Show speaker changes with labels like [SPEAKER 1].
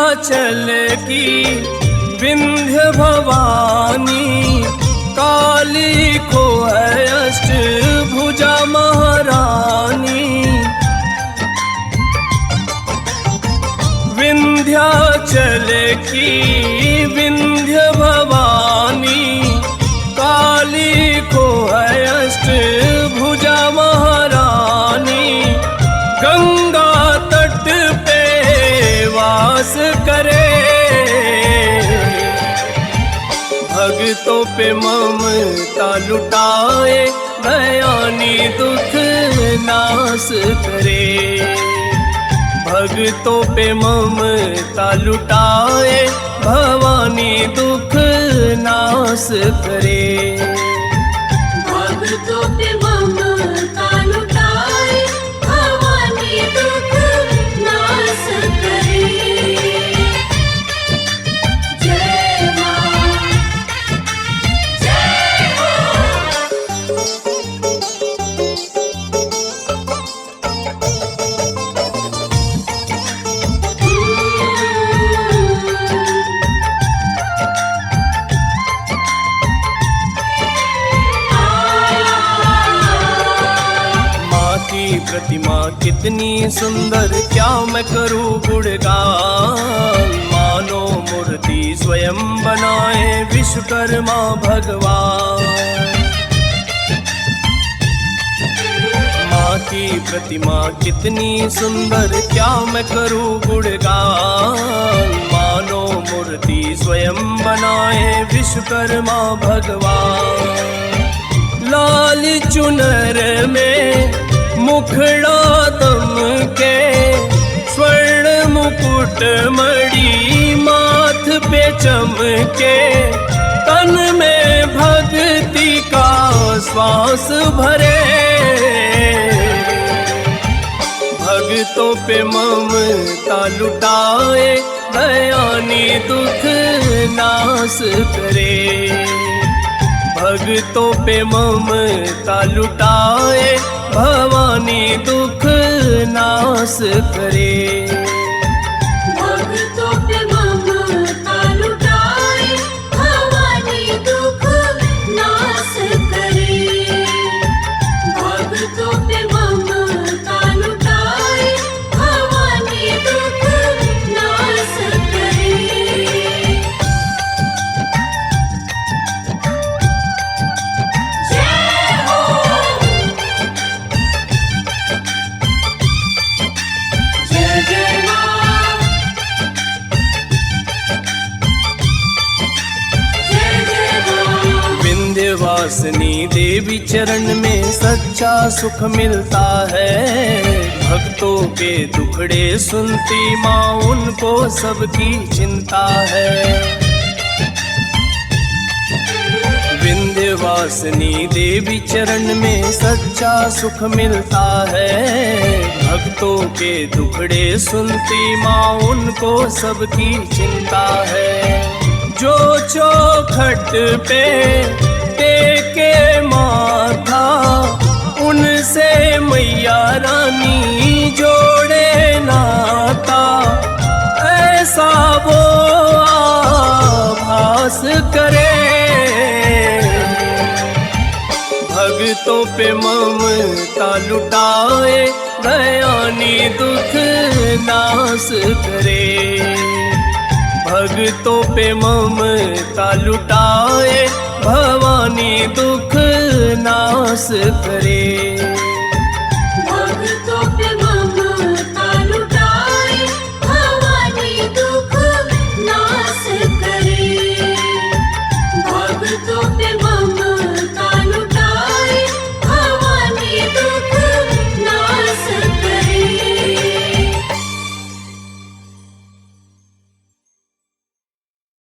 [SPEAKER 1] विंध्याचल की विंध्य भवानी, काली को है अष्टभुजा महारानी। विंध्याचल की विंध्य भवानी, काली को है अष्टभुजा महारानी। गंगा तट पे वास करे, भक्तों पे ममता लुटाए, दयानी दुख नाश करे। भक्तों पे ममता लुटाए, भवानी दुख नाश करे।
[SPEAKER 2] भक्तों पे ममता लुटाए, भवानी दुख नाश करे। जय मां, जय हो।
[SPEAKER 1] प्रतिमा कितनी सुंदर, क्या मैं करूं गुणगान। मानो मूर्ति स्वयं बनाए विश्वकर्मा भगवान। माँ की प्रतिमा कितनी सुंदर, क्या मैं करूं गुणगान। मानो मूर्ति स्वयं बनाए विश्वकर्मा भगवान। लाल चुनर में मुखड़ा दम के, स्वर्ण मुकुट मणि माथ पे चमके। तन में भक्ति का श्वास भरे, भक्तों पे ममता लुटाए, दयानी दुख नाश करे। भक्तों पे ममता लुटाए, भवानी दुख नाश करे।
[SPEAKER 2] भक्तों पे ममता लुटाए, भवानी दुख नाश करे। भक्तों पे ममता लुटाए, भवानी दुख नाश करे।
[SPEAKER 1] विंध्यवासिनी देवी चरण में सच्चा सुख मिलता है। भक्तों के दुखड़े सुनती माँ, उनको सबकी चिंता है। विंध्यवासिनी देवी चरण में सच्चा सुख मिलता है। भक्तों के दुखड़े सुनती माँ, उनको सबकी चिंता है। जो चौखट पे टेके माथा, उनसे मैया रानी जोड़े नाता। ऐसा वो आभास करे, भक्तों पे ममता लुटाए, दयानी दुख नाश करे। भक्तों पे ममता लुटाए, भवानी दुख नाश करे।